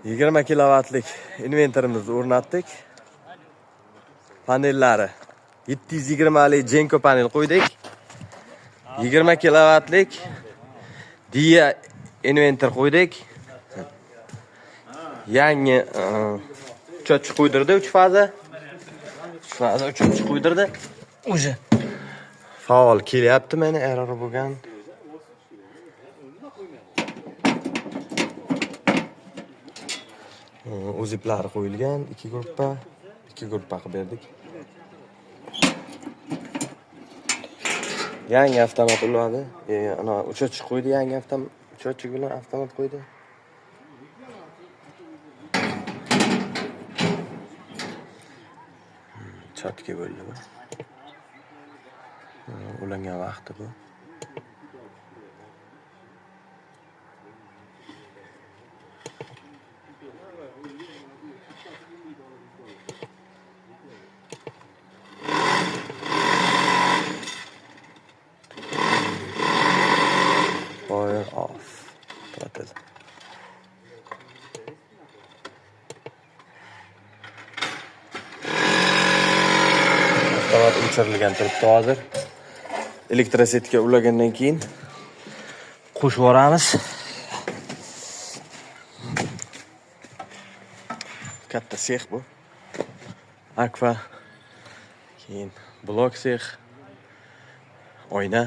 20 kilovatlik inventorimizni o'rnatdik. Panellari 720 lik Jenko panel qo'ydik. 20 kilovatlik Dia inventor qo'ydik. Yangi uchoch qo'ydirdi 3 faza. 3 faza uchoch qo'ydirdi. O'zi faol kelyapti, mana error bo'lgan. O'ziplari qo'yilgan, 2 gruppa qilib berdik. Yangi avtomat uladi. Ana uchoch qo'ydi, yangi avtomat, uchoch bilan avtomat qo'ydi. Chatga bo'ldi bu. Ulangan vaqti bu. Fire off. Throttle. Avtomat o'chirilgan turibdi hozir. Elektrosetga ulagandan keyin qo'shib yuboramiz. Katta sex bu. Akva. Keyin blok sex. Oyna.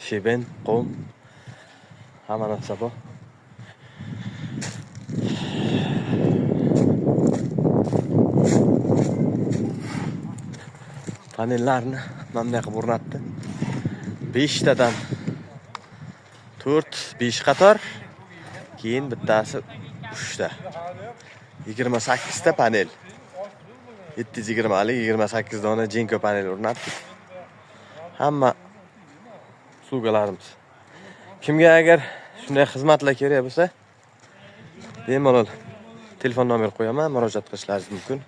Sheben, qom. Hamma narsa bor. Panellarni mana qilib o'rnatdi. 5 tadan 4-5 qator, keyin bittasi 3 ta. 28 ta panel. 720 lik 28 dona Jenko panel o'rnatdik. Hamma uslugalarimiz. Kimga agar shunday xizmatlar kerak bo'lsa, bemalol telefon nomer qo'yaman, murojaat qilishlaringiz mumkin.